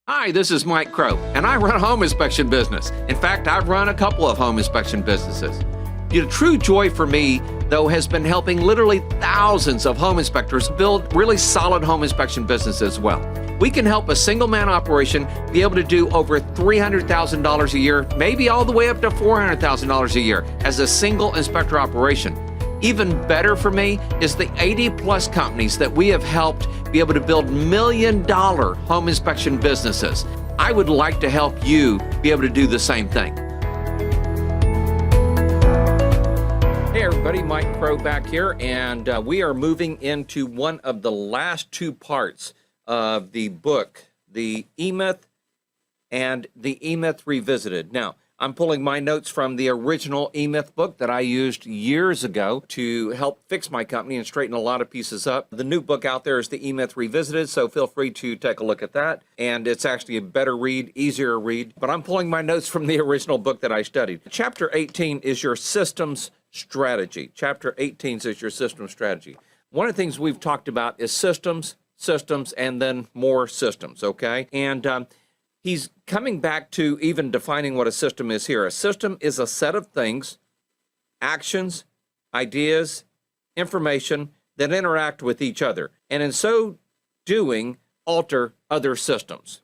Hi, this is Mike Crow, and I run a home inspection business. In fact, I've run a couple of home inspection businesses. The true joy for me, though, has been helping literally thousands of home inspectors build really solid home inspection businesses as well. We can help a single-man operation be able to do over $300,000 a year, maybe all the way up to $400,000 a year as a single inspector operation. Even better for me is the 80-plus companies that we have helped be able to build million-dollar home inspection businesses. I would like to help you be able to do the same thing. Hey everybody, Mike Crow back here, and we are moving into one of the last two parts of the book, the E-Myth and the E-Myth Revisited. Now, I'm pulling my notes from the original E-Myth book that I used years ago to help fix my company and straighten a lot of pieces up. The new book out there is the E-Myth Revisited, so feel free to take a look at that. And it's actually a better read, easier read. But I'm pulling my notes from the original book that I studied. Chapter 18 is your systems strategy. Chapter 18 is your systems strategy. One of the things we've talked about is systems, and then more systems, okay? And he's coming back to even defining what a system is here. A system is a set of things, actions, ideas, information that interact with each other, and in so doing, alter other systems.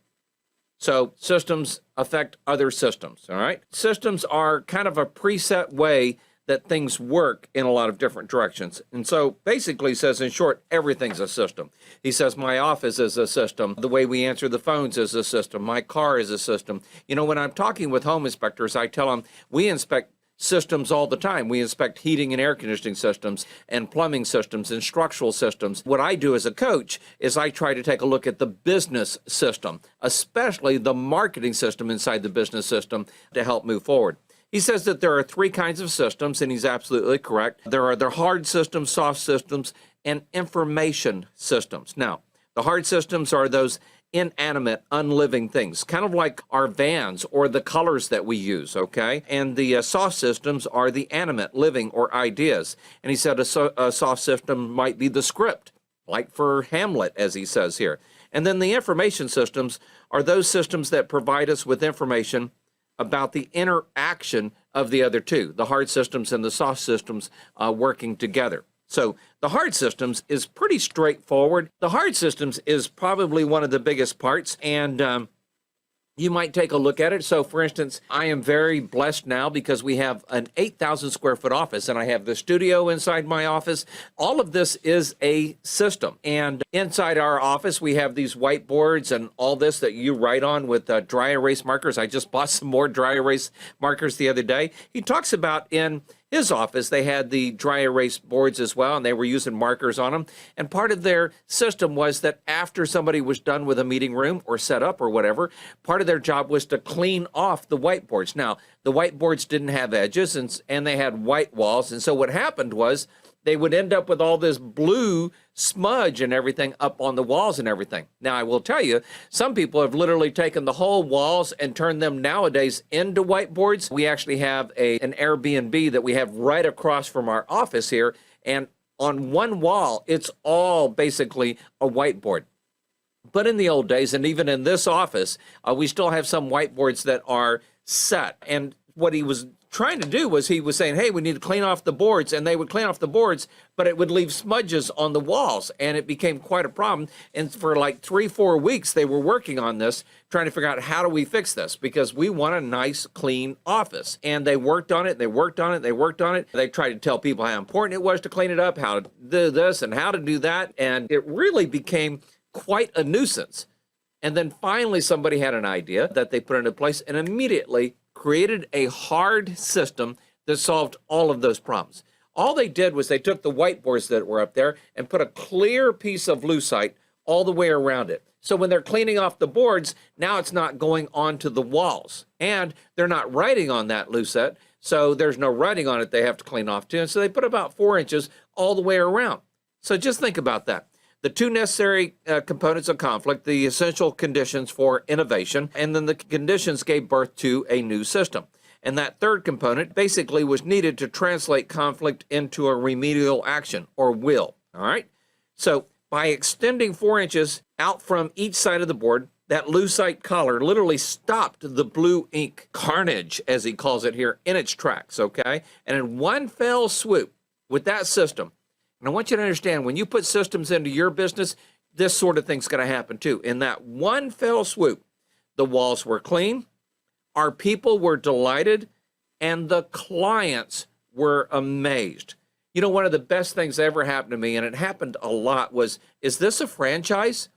So systems affect other systems, all right? Systems are kind of a preset way that things work in a lot of different directions. And so basically says, in short, everything's a system. He says, my office is a system. The way we answer the phones is a system. My car is a system. You know, when I'm talking with home inspectors, I tell them we inspect systems all the time. We inspect heating and air conditioning systems and plumbing systems and structural systems. What I do as a coach is I try to take a look at the business system, especially the marketing system inside the business system to help move forward. He says that there are three kinds of systems, and he's absolutely correct. There are the hard systems, soft systems, and information systems. Now, the hard systems are those inanimate, unliving things, kind of like our vans or the colors that we use, okay? And the soft systems are the animate, living, or ideas. And he said a soft system might be the script, like for Hamlet, as he says here. And then the information systems are those systems that provide us with information about the interaction of the other two, the hard systems and the soft systems working together. So the hard systems is pretty straightforward. The hard systems is probably one of the biggest parts, and you might take a look at it. So for instance, I am very blessed now because we have an 8,000 square foot office, and I have the studio inside my office. All of this is a system. And inside our office, we have these whiteboards and all this that you write on with dry erase markers. I just bought some more dry erase markers the other day. He talks about in his office, they had the dry erase boards as well, and they were using markers on them. And part of their system was that after somebody was done with a meeting room or set up or whatever, part of their job was to clean off the whiteboards. Now, the whiteboards didn't have edges, and they had white walls. And so what happened was they would end up with all this blue smudge and everything up on the walls and everything. Now, I will tell you, some people have literally taken the whole walls and turned them nowadays into whiteboards. We actually have an Airbnb that we have right across from our office here, and on one wall, it's all basically a whiteboard. But in the old days, and even in this office, we still have some whiteboards that are set. And what he was trying to do was he was saying, hey, we need to clean off the boards, and they would clean off the boards, but it would leave smudges on the walls, and it became quite a problem. And for like 3-4 weeks, they were working on this, trying to figure out how do we fix this, because we want a nice, clean office. And they worked on it, they worked on it, they worked on it. They tried to tell people how important it was to clean it up, how to do this and how to do that, and it really became quite a nuisance. And then finally somebody had an idea that they put into place and immediately created a hard system that solved all of those problems. All they did was they took the whiteboards that were up there and put a clear piece of lucite all the way around it. So when they're cleaning off the boards, now it's not going onto the walls. And they're not writing on that lucite, so there's no writing on it they have to clean off too. And so they put about 4 inches all the way around. So just think about that. The two necessary components of conflict, the essential conditions for innovation, and then the conditions gave birth to a new system. And that third component basically was needed to translate conflict into a remedial action, or will, all right? So by extending 4 inches out from each side of the board, that lucite collar literally stopped the blue ink carnage, as he calls it here, in its tracks, okay? And in one fell swoop with that system, and I want you to understand, when you put systems into your business, this sort of thing's going to happen too. In that one fell swoop, the walls were clean, our people were delighted, and the clients were amazed. You know, one of the best things that ever happened to me, and it happened a lot, was, is this a franchise?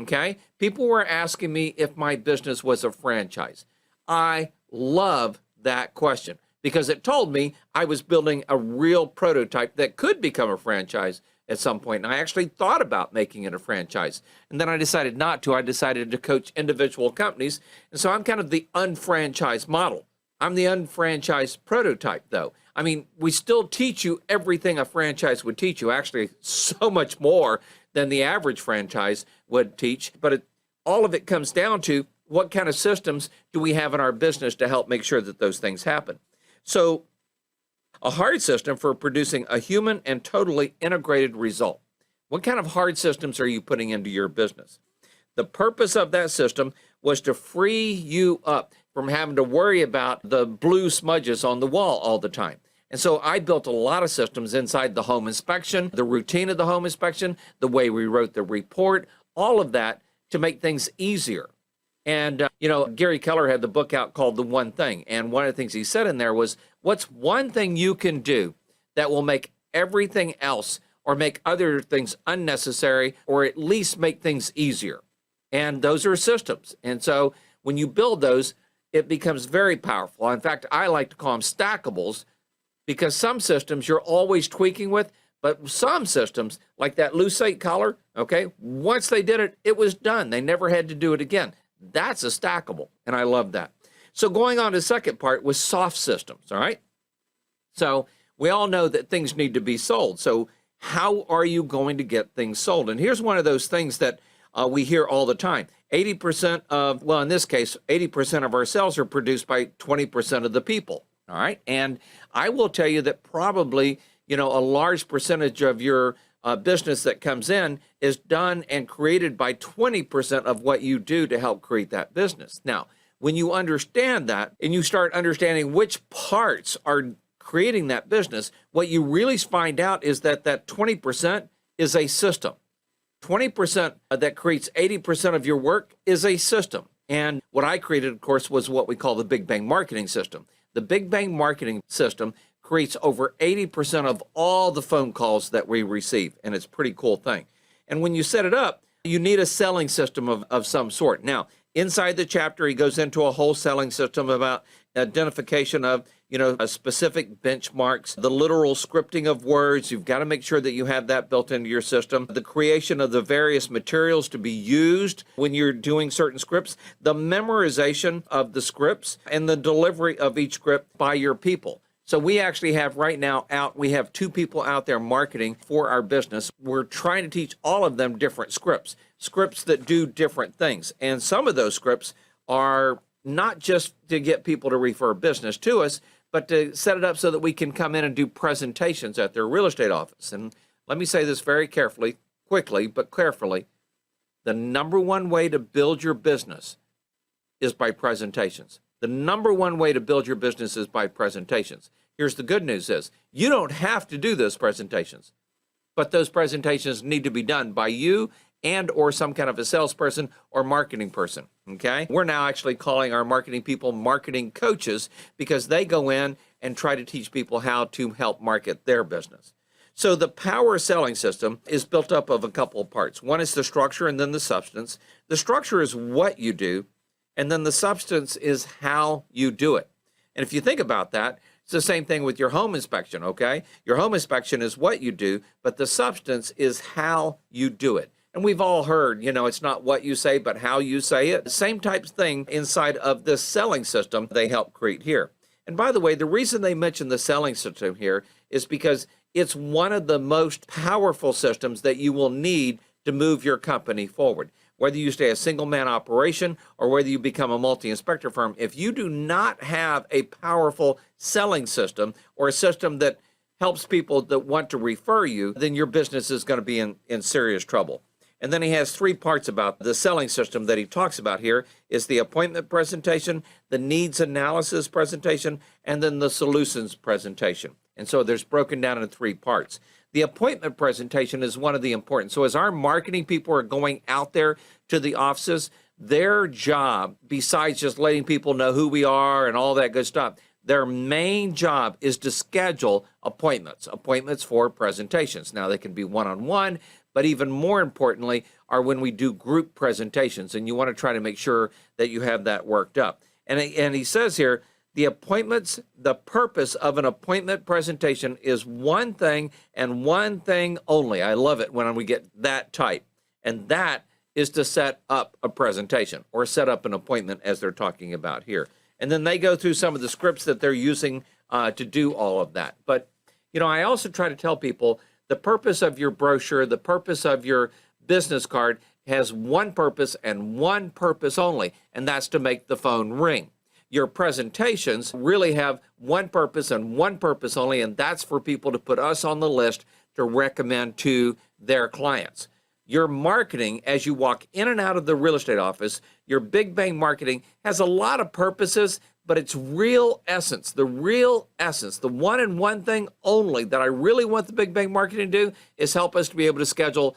Okay. People were asking me if my business was a franchise. I love that question because it told me I was building a real prototype that could become a franchise at some point. And I actually thought about making it a franchise. And then I decided not to. I decided to coach individual companies. And so I'm kind of the unfranchised model. I'm the unfranchised prototype, though. I mean, we still teach you everything a franchise would teach you, actually so much more than the average franchise would teach. But all of it comes down to what kind of systems do we have in our business to help make sure that those things happen. So a hard system for producing a human and totally integrated result. What kind of hard systems are you putting into your business? The purpose of that system was to free you up from having to worry about the blue smudges on the wall all the time. And so I built a lot of systems inside the home inspection, the routine of the home inspection, the way we wrote the report, all of that to make things easier. And, Gary Keller had the book out called The One Thing. And one of the things he said in there was, what's one thing you can do that will make everything else or make other things unnecessary or at least make things easier? And those are systems. And so when you build those, it becomes very powerful. In fact, I like to call them stackables because some systems you're always tweaking with, but some systems, like that lucite collar, okay, once they did it, it was done. They never had to do it again. That's a stackable, and I love that. So going on to the second part was soft systems, all right? So we all know that things need to be sold. So how are you going to get things sold? And here's one of those things that we hear all the time. 80% of, well, in this case, 80% of our sales are produced by 20% of the people, all right? And I will tell you that probably, a large percentage of your business that comes in is done and created by 20% of what you do to help create that business. Now, when you understand that and you start understanding which parts are creating that business, what you really find out is that that 20% is a system. 20% that creates 80% of your work is a system. And what I created, of course, was what we call the Big Bang Marketing System. The Big Bang Marketing System creates over 80% of all the phone calls that we receive, and it's a pretty cool thing. And when you set it up, you need a selling system of some sort. Now, inside the chapter, he goes into a whole selling system about identification of, specific benchmarks, the literal scripting of words. You've got to make sure that you have that built into your system. The creation of the various materials to be used when you're doing certain scripts, the memorization of the scripts, and the delivery of each script by your people. So we actually have right now we have 2 people out there marketing for our business. We're trying to teach all of them different scripts that do different things. And some of those scripts are not just to get people to refer business to us, but to set it up so that we can come in and do presentations at their real estate office. And let me say this very quickly, but carefully. The number one way to build your business is by presentations. The number one way to build your business is by presentations. Here's the good news is, you don't have to do those presentations, but those presentations need to be done by you and or some kind of a salesperson or marketing person, okay? We're now actually calling our marketing people marketing coaches because they go in and try to teach people how to help market their business. So the power selling system is built up of a couple of parts. One is the structure and then the substance. The structure is what you do, and then the substance is how you do it. And if you think about that, it's the same thing with your home inspection, okay? Your home inspection is what you do, but the substance is how you do it. And we've all heard, it's not what you say, but how you say it. Same type of thing inside of this selling system they help create here. And by the way, the reason they mention the selling system here is because it's one of the most powerful systems that you will need to move your company forward. Whether you stay a single-man operation or whether you become a multi-inspector firm, if you do not have a powerful selling system or a system that helps people that want to refer you, then your business is going to be in serious trouble. And then he has 3 parts about the selling system that he talks about here is the appointment presentation, the needs analysis presentation, and then the solutions presentation. And so there's broken down into 3 parts. The appointment presentation is one of the important. So as our marketing people are going out there to the offices, their job, besides just letting people know who we are and all that good stuff, their main job is to schedule appointments for presentations. Now, they can be one-on-one, but even more importantly are when we do group presentations, and you want to try to make sure that you have that worked up. And he says here, the purpose of an appointment presentation is one thing and one thing only. I love it when we get that type. And that is to set up a presentation or set up an appointment as they're talking about here. And then they go through some of the scripts that they're using to do all of that. But, I also try to tell people the purpose of your brochure, the purpose of your business card has one purpose and one purpose only, and that's to make the phone ring. Your presentations really have one purpose and one purpose only, and that's for people to put us on the list to recommend to their clients. Your marketing, as you walk in and out of the real estate office, your big bang marketing has a lot of purposes, but its real essence, the one and one thing only that I really want the big bang marketing to do is help us to be able to schedule,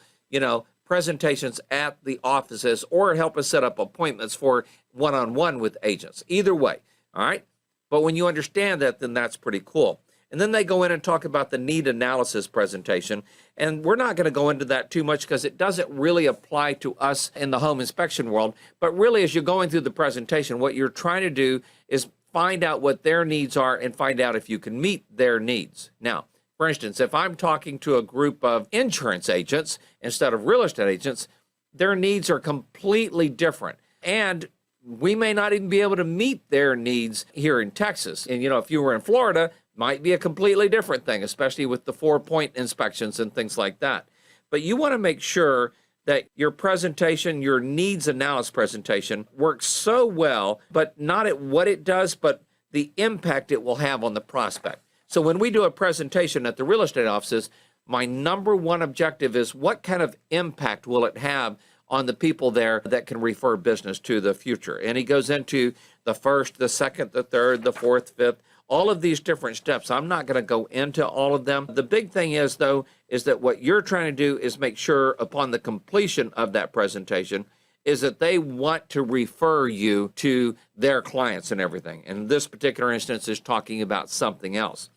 presentations at the offices or help us set up appointments for one-on-one with agents. Either way, all right? But when you understand that, then that's pretty cool. And then they go in and talk about the need analysis presentation. And we're not going to go into that too much because it doesn't really apply to us in the home inspection world. But really, as you're going through the presentation, what you're trying to do is find out what their needs are and find out if you can meet their needs. Now, for instance, if I'm talking to a group of insurance agents instead of real estate agents, their needs are completely different. And we may not even be able to meet their needs here in Texas. And, if you were in Florida, might be a completely different thing, especially with the 4-point inspections and things like that. But you want to make sure that your presentation, your needs analysis presentation, works so well, but not at what it does, but the impact it will have on the prospect. So when we do a presentation at the real estate offices, my number one objective is what kind of impact will it have on the people there that can refer business to the future. And he goes into the first, the second, the third, the fourth, fifth, all of these different steps. I'm not going to go into all of them. The big thing is, though, is that what you're trying to do is make sure upon the completion of that presentation is that they want to refer you to their clients and everything. And this particular instance is talking about something else.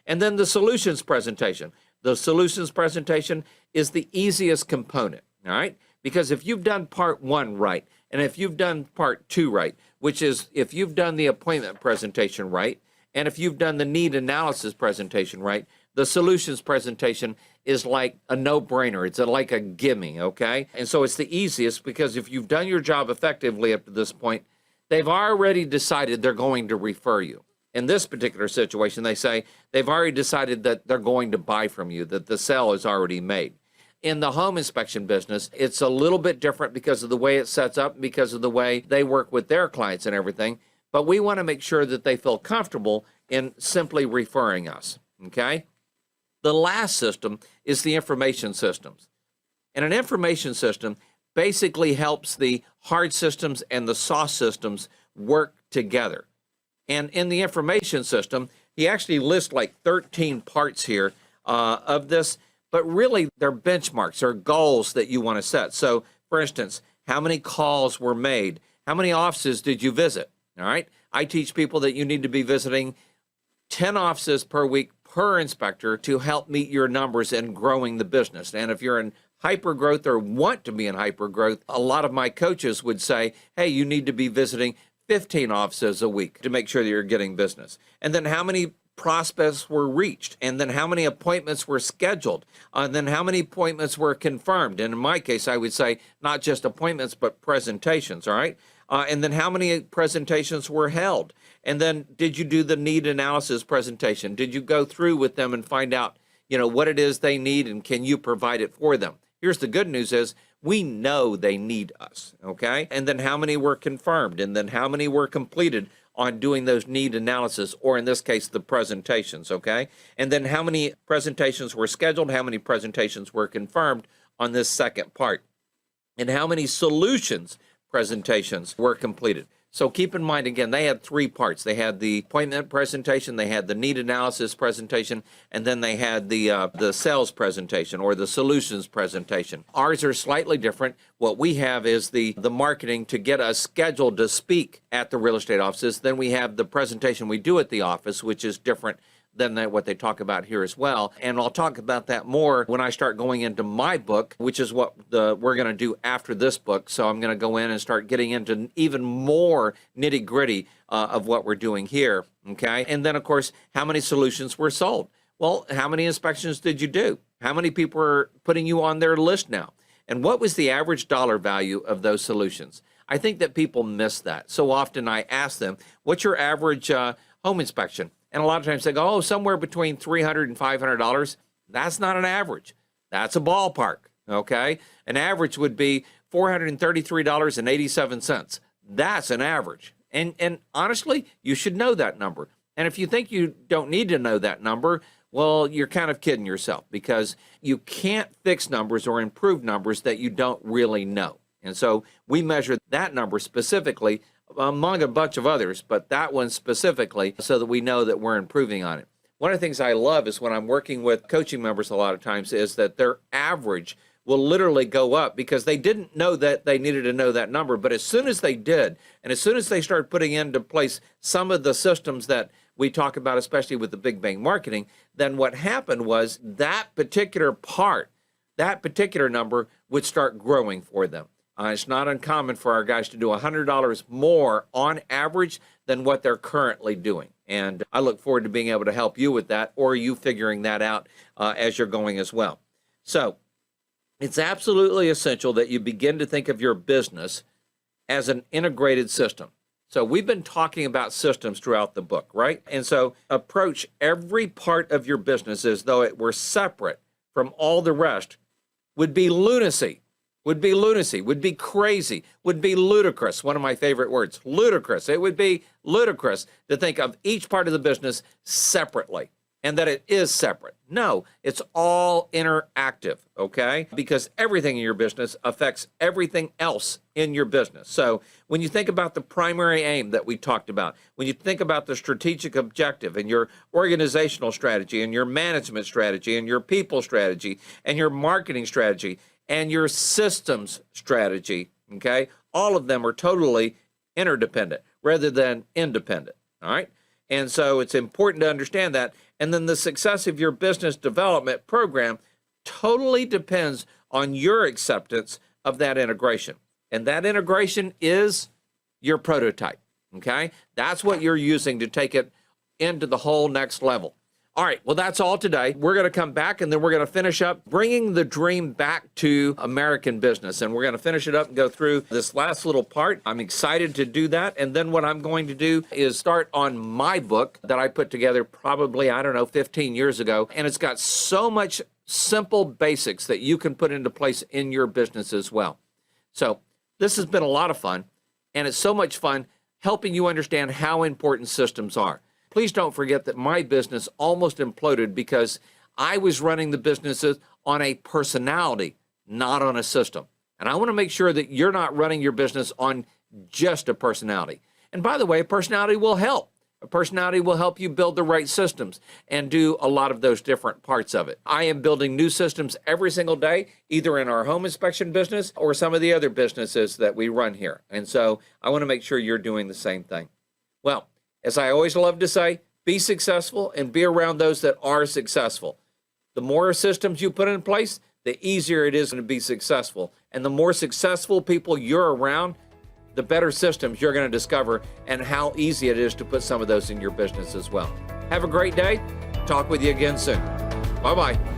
And then the solutions presentation. The solutions presentation is the easiest component, all right? Because if you've done part 1 right, and if you've done part 2 right, which is if you've done the appointment presentation right, and if you've done the need analysis presentation right, the solutions presentation is like a no-brainer. It's like a gimme, okay? And so it's the easiest because if you've done your job effectively up to this point, they've already decided they're going to refer you. In this particular situation, they say they've already decided that they're going to buy from you, that the sale is already made. In the home inspection business, it's a little bit different because of the way it sets up, because of the way they work with their clients and everything. But we want to make sure that they feel comfortable in simply referring us, okay? The last system is the information systems. And an information system basically helps the hard systems and the soft systems work together. And in the information system, he actually lists like 13 parts here of this, but really they're benchmarks or goals that you want to set. So, for instance, how many calls were made? How many offices did you visit? All right. I teach people that you need to be visiting 10 offices per week per inspector to help meet your numbers in growing the business. And if you're in hypergrowth or want to be in hypergrowth, a lot of my coaches would say, hey, you need to be visiting 15 offices a week to make sure that you're getting business. And then how many prospects were reached, and then how many appointments were scheduled, and then how many appointments were confirmed. And in my case, I would say not just appointments, but presentations, all right? And then how many presentations were held? And then did you do the need analysis presentation? Did you go through with them and find out, what it is they need and can you provide it for them? Here's the good news is we know they need us, okay? And then how many were confirmed? And then how many were completed on doing those need analysis, or in this case, the presentations, okay? And then how many presentations were scheduled? How many presentations were confirmed on this second part? and how many solutions presentations were completed. So keep in mind, again, they had 3 parts. They had the appointment presentation, they had the need analysis presentation, and then they had the sales presentation or the solutions presentation. Ours are slightly different. What we have is the marketing to get us scheduled to speak at the real estate offices. Then we have the presentation we do at the office, which is different than what they talk about here as well. And I'll talk about that more when I start going into my book, which is what we're going to do after this book. So I'm going to go in and start getting into even more nitty-gritty of what we're doing here, okay? And then, of course, how many solutions were sold? Well, how many inspections did you do? How many people are putting you on their list now? And what was the average dollar value of those solutions? I think that people miss that. So often I ask them, what's your average home inspection? And a lot of times they go, oh, somewhere between $300 and $500. That's not an average. That's a ballpark, okay? An average would be $433.87. That's an average. And honestly, you should know that number. And if you think you don't need to know that number, well, you're kind of kidding yourself, because you can't fix numbers or improve numbers that you don't really know. And so we measure that number specifically among a bunch of others, but that one specifically, so that we know that we're improving on it. One of the things I love is when I'm working with coaching members a lot of times is that their average will literally go up because they didn't know that they needed to know that number. But as soon as they did, and as soon as they started putting into place some of the systems that we talk about, especially with the Big Bang marketing, then what happened was that particular part, that particular number would start growing for them. It's not uncommon for our guys to do $100 more on average than what they're currently doing. And I look forward to being able to help you with that, or you figuring that out as you're going as well. So it's absolutely essential that you begin to think of your business as an integrated system. So we've been talking about systems throughout the book, right? And so approach every part of your business as though it were separate from all the rest would be lunacy. Would be crazy, would be ludicrous. One of my favorite words, ludicrous. It would be ludicrous to think of each part of the business separately and that it is separate. No, it's all interactive, okay? Because everything in your business affects everything else in your business. So when you think about the primary aim that we talked about, when you think about the strategic objective and your organizational strategy and your management strategy and your people strategy and your marketing strategy, and your systems strategy, okay? All of them are totally interdependent rather than independent, all right? And so it's important to understand that. And then the success of your business development program totally depends on your acceptance of that integration. And that integration is your prototype, okay? That's what you're using to take it into the whole next level. All right, well, that's all today. We're going to come back, and then we're going to finish up bringing the dream back to American business. And we're going to finish it up and go through this last little part. I'm excited to do that. And then what I'm going to do is start on my book that I put together probably, 15 years ago. And it's got so much simple basics that you can put into place in your business as well. So this has been a lot of fun, and it's so much fun helping you understand how important systems are. Please don't forget that my business almost imploded because I was running the businesses on a personality, not on a system. And I want to make sure that you're not running your business on just a personality. And by the way, a personality will help. A personality will help you build the right systems and do a lot of those different parts of it. I am building new systems every single day, either in our home inspection business or some of the other businesses that we run here. And so I want to make sure you're doing the same thing. Well, as I always love to say, be successful and be around those that are successful. The more systems you put in place, the easier it is to be successful. And the more successful people you're around, the better systems you're going to discover and how easy it is to put some of those in your business as well. Have a great day. Talk with you again soon. Bye-bye.